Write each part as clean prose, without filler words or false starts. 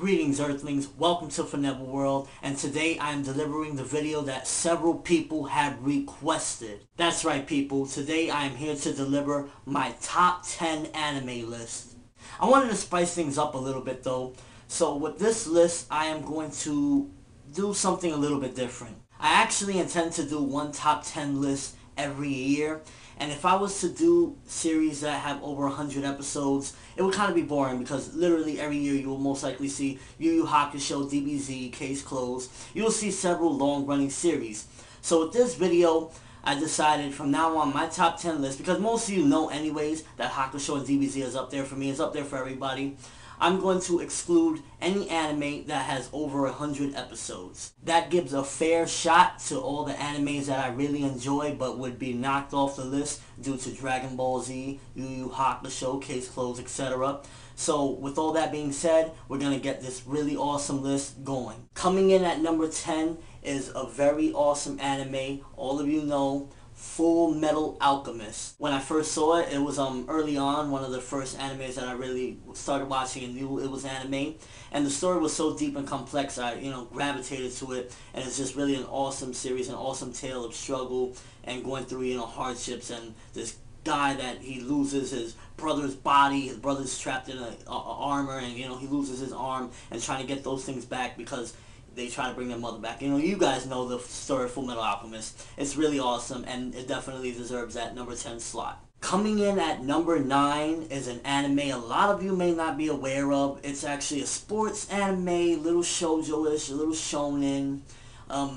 Greetings Earthlings, welcome to ForneverWorld, and today I am delivering the video that several people had requested. That's right people, today I am here to deliver my top 10 anime list. I wanted to spice things up a little bit though, so with this list I am going to do something a little bit different. I actually intend to do one top 10 list every year, and if I was to do series that have over 100 episodes, it would kind of be boring because literally every year you will most likely see Yu Yu Hakusho, DBZ, Case Closed. You will see several long-running series. So with this video, I decided from now on my top 10 list, because most of you know anyways that Hakusho and DBZ is up there for me, it's up there for everybody. I'm going to exclude any anime that has over 100 episodes. That gives a fair shot to all the animes that I really enjoy but would be knocked off the list due to Dragon Ball Z, Yu Yu Hakusho, Case Closed, etc. So with all that being said, we're going to get this really awesome list going. Coming in at number 10 is a very awesome anime. All of you know Fullmetal Alchemist. When I first saw it, it was early on, one of the first animes that I really started watching and knew it was anime. And the story was so deep and complex, I gravitated to it, and it's just really an awesome series, an awesome tale of struggle and going through hardships, and this guy that he loses his brother's body, his brother's trapped in a armor, and he loses his arm and trying to get those things back because they try to bring their mother back. You guys know the story of Fullmetal Alchemist. It's really awesome, and it definitely deserves that number 10 slot. Coming in at number 9 is an anime a lot of you may not be aware of. It's actually a sports anime, little shoujo-ish, a little shonen.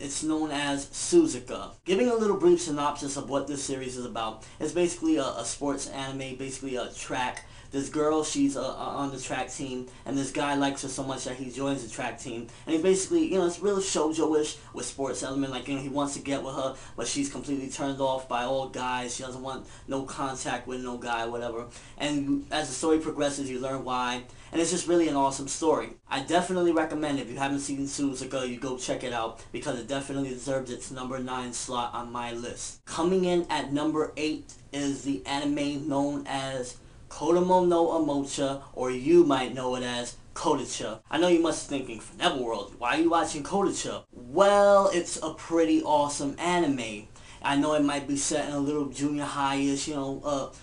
It's known as Suzuka. Giving a little brief synopsis of what this series is about. It's basically a sports anime, basically a track. This girl, she's on the track team, and this guy likes her so much that he joins the track team. And he's basically, it's real shoujo-ish with sports element. Like, he wants to get with her, but she's completely turned off by all guys. She doesn't want no contact with no guy, whatever. And as the story progresses, you learn why. And it's just really an awesome story. I definitely recommend, if you haven't seen Suzuka, you go check it out because it definitely deserves its number 9 slot on my list. Coming in at number 8 is the anime known as Kodomo no Omocha, or you might know it as Kodocha. I know you must be thinking, ForneverWorld, why are you watching Kodocha? Well, it's a pretty awesome anime. I know it might be set in a little junior high-ish, 12,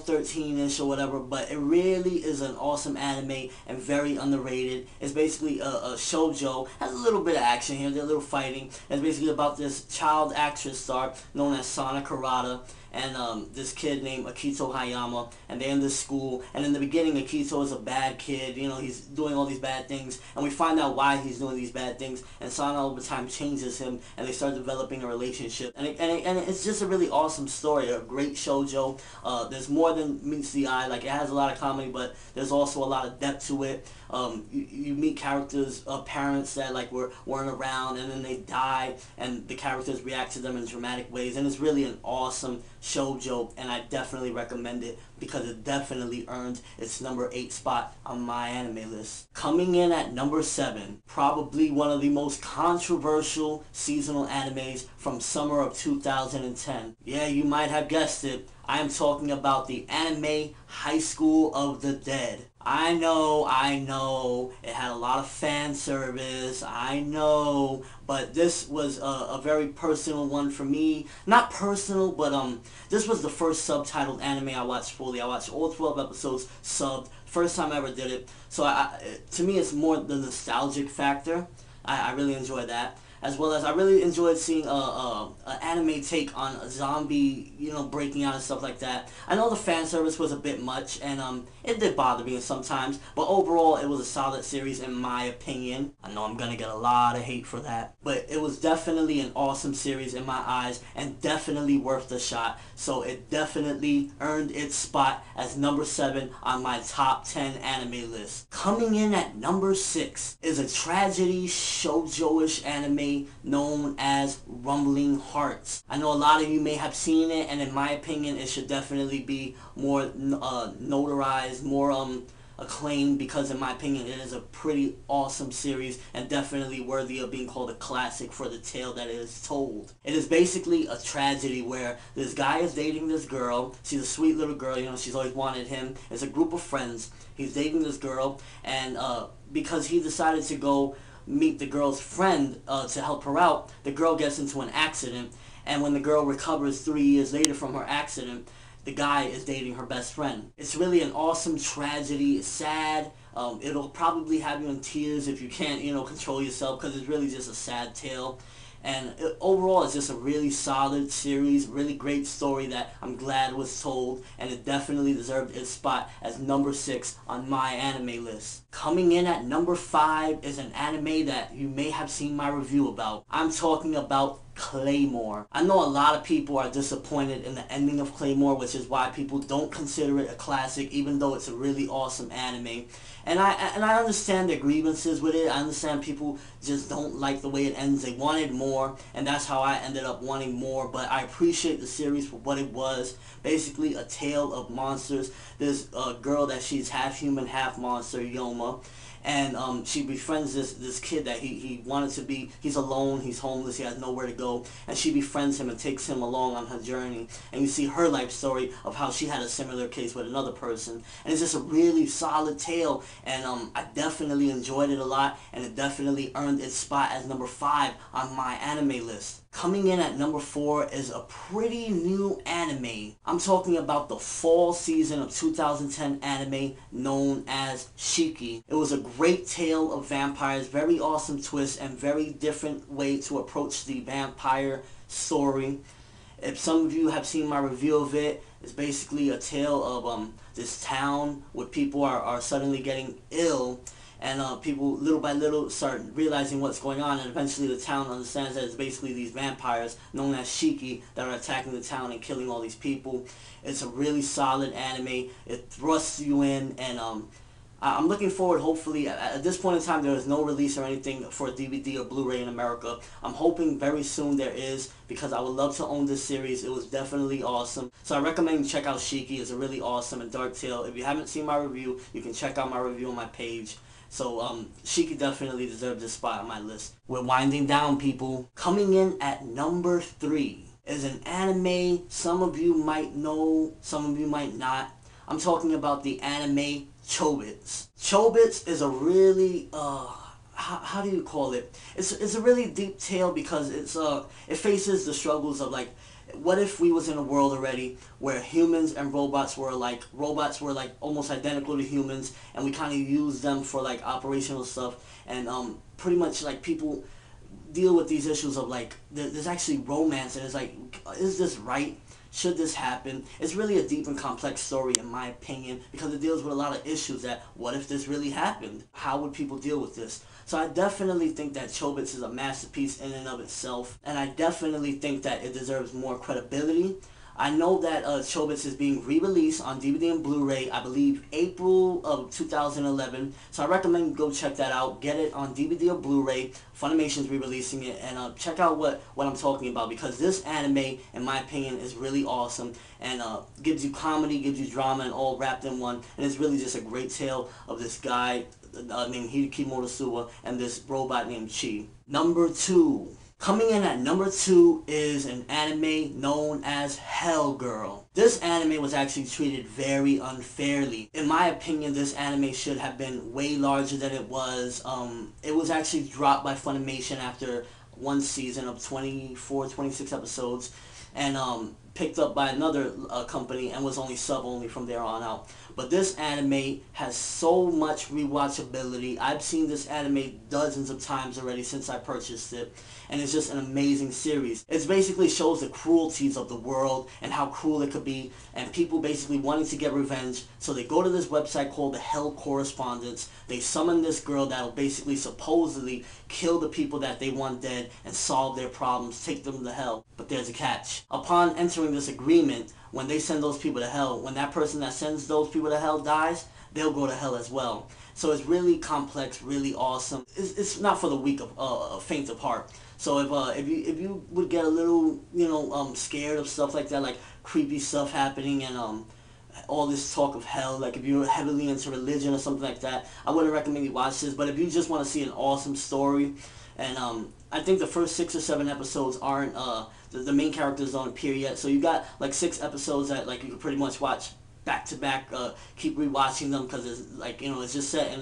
13-ish or whatever, but it really is an awesome anime and very underrated. It's basically a shoujo, has a little bit of action here, there's a little fighting. It's basically about this child actress star known as Sana Karada, and this kid named Akito Hayama, and they're in this school, and in the beginning Akito is a bad kid, he's doing all these bad things, and we find out why he's doing these bad things, and Sana over time changes him, and they start developing a relationship, and it's just a really awesome story, a great shoujo. There's more than meets the eye. Like, it has a lot of comedy, but there's also a lot of depth to it. You meet characters, parents that weren't around, and then they die, and the characters react to them in dramatic ways, and it's really an awesome shoujo, and I definitely recommend it because it definitely earned its number 8 spot on my anime list. Coming in at number 7, probably one of the most controversial seasonal animes from summer of 2010. Yeah, you might have guessed it. I am talking about the anime High School of the Dead. I know, it had a lot of fan service, I know, but this was a very personal one for me. Not personal, but this was the first subtitled anime I watched fully. I watched all 12 episodes subbed, first time I ever did it. So to me it's more the nostalgic factor. I really enjoyed that. As well as I really enjoyed seeing an anime take on a zombie, breaking out and stuff like that. I know the fan service was a bit much, and it did bother me sometimes, but overall it was a solid series in my opinion. I know I'm gonna get a lot of hate for that, but it was definitely an awesome series in my eyes, and definitely worth the shot. So it definitely earned its spot as number 7 on my top 10 anime list. Coming in at number 6 is a tragedy shoujo-ish anime known as Rumbling Hearts. I know a lot of you may have seen it, and in my opinion it should definitely be more notarized, more acclaimed because in my opinion it is a pretty awesome series and definitely worthy of being called a classic for the tale that it is told. It is basically a tragedy where this guy is dating this girl. She's a sweet little girl, you know, she's always wanted him. It's a group of friends. He's dating this girl, and because he decided to go meet the girl's friend to help her out, the girl gets into an accident, and when the girl recovers 3 years later from her accident, the guy is dating her best friend. It's really an awesome tragedy. It's sad. It'll probably have you in tears if you can't, you know, control yourself, because it's really just a sad tale. And overall, it's just a really solid series, really great story that I'm glad was told, and it definitely deserved its spot as number 6 on my anime list. Coming in at number 5 is an anime that you may have seen my review about. I'm talking about Claymore. I know a lot of people are disappointed in the ending of Claymore, which is why people don't consider it a classic, even though it's a really awesome anime. And I understand their grievances with it. I understand people just don't like the way it ends. They wanted more, and that's how I ended up wanting more. But I appreciate the series for what it was. Basically a tale of monsters. There's a girl that she's half human, half monster, Yoma. And she befriends this kid that he wanted to be. He's alone, he's homeless, he has nowhere to go. And she befriends him and takes him along on her journey. And you see her life story of how she had a similar case with another person. And it's just a really solid tale. And I definitely enjoyed it a lot. And it definitely earned its spot as number 5 on my anime list. Coming in at number 4 is a pretty new anime. I'm talking about the fall season of 2010 anime known as Shiki. It was a great tale of vampires, very awesome twist, and very different way to approach the vampire story. If some of you have seen my review of it, it's basically a tale of this town where people are suddenly getting ill. And people, little by little, start realizing what's going on, and eventually the town understands that it's basically these vampires, known as Shiki, that are attacking the town and killing all these people. It's a really solid anime. It thrusts you in, and I'm looking forward, hopefully. At this point in time, there is no release or anything for DVD or Blu-ray in America. I'm hoping very soon there is, because I would love to own this series. It was definitely awesome. So I recommend you check out Shiki. It's a really awesome and dark tale. If you haven't seen my review, you can check out my review on my page. So Shiki definitely deserves this spot on my list. We're winding down, people. Coming in at number 3 is an anime some of you might know, some of you might not. I'm talking about the anime Chobits. Chobits is a really how do you call it? It's a really deep tale, because it faces the struggles of, like, what if we was in a world already where humans and robots were like almost identical to humans, and we kind of use them for like operational stuff, and pretty much like people deal with these issues of like there's actually romance, and it's like, is this right? Should this happen? It's really a deep and complex story in my opinion, because it deals with a lot of issues that, what if this really happened? How would people deal with this? So I definitely think that Chobits is a masterpiece in and of itself, and I definitely think that it deserves more credibility. I know that Chobits is being re-released on DVD and Blu-ray, I believe April of 2011. So I recommend you go check that out. Get it on DVD or Blu-ray. Funimation's re-releasing it, and check out what I'm talking about, because this anime, in my opinion, is really awesome, and gives you comedy, gives you drama, and all wrapped in one. And it's really just a great tale of this guy named Hideki and this robot named Chi. Number 2. Coming in at number 2 is an anime known as Hell Girl. This anime was actually treated very unfairly. In my opinion, this anime should have been way larger than it was. It was actually dropped by Funimation after one season of 24, 26 episodes, and picked up by another company, and was only sub-only from there on out. But this anime has so much rewatchability. I've seen this anime dozens of times already since I purchased it, and it's just an amazing series. It basically shows the cruelties of the world and how cruel it could be, and people basically wanting to get revenge. So they go to this website called the Hell Correspondence. They summon this girl that'll basically supposedly kill the people that they want dead and solve their problems, take them to hell. But there's a catch. Upon entering this agreement, when they send those people to hell, when that person that sends those people to hell dies, they'll go to hell as well. So it's really complex, really awesome. It's not for the weak of faint of heart. So if you would get a little, scared of stuff like that, like creepy stuff happening, and all this talk of hell. Like if you're heavily into religion or something like that, I wouldn't recommend you watch this. But if you just want to see an awesome story, and I think the first 6 or 7 episodes aren't the main characters don't appear yet, so you got like 6 episodes that like you can pretty much watch back to back, keep rewatching them because it's like, you know, it's just set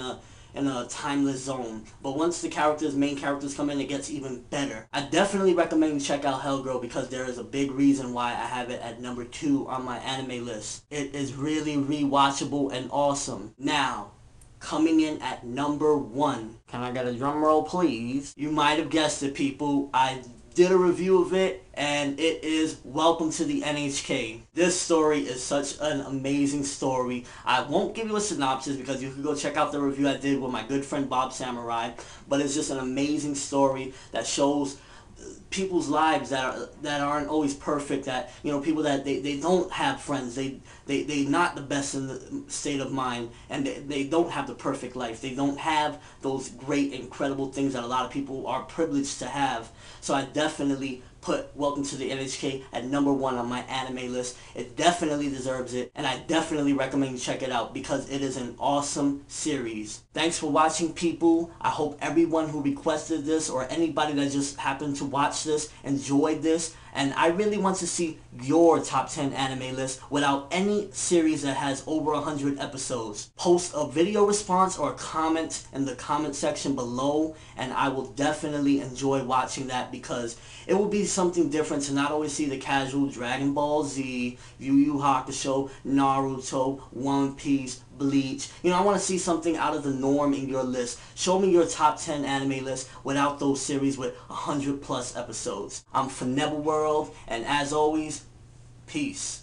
in a timeless zone. But once the main characters come in, it gets even better. I definitely recommend you check out Hellgirl because there is a big reason why I have it at number 2 on my anime list. It is really rewatchable and awesome. Now, coming in at number 1. Can I get a drum roll, please? You might have guessed it, people. I did a review of it, and it is Welcome to the n.h.k. This story is such an amazing story. I won't give you a synopsis because you can go check out the review I did with my good friend Bob Samurai, but it's just an amazing story that shows people's lives that aren't always perfect, that, you know, people that they don't have friends, they not the best in the state of mind, and they don't have the perfect life, they don't have those great incredible things that a lot of people are privileged to have. So I definitely put Welcome to the n.h.k. at number 1 on my anime list. It definitely deserves it, and I definitely recommend you check it out because it is an awesome series. Thanks for watching, people. I hope everyone who requested this or anybody that just happened to watch this enjoyed this, and I really want to see your top 10 anime list without any series that has over 100 episodes. Post a video response or a comment in the comment section below, and I will definitely enjoy watching that because it will be something different to not always see the casual Dragon Ball Z, Yu Yu Hakusho, Naruto, One Piece, Bleach. You know, I want to see something out of the norm in your list. Show me your top 10 anime list without those series with 100+ episodes. I'm ForneverWorld, and as always, peace.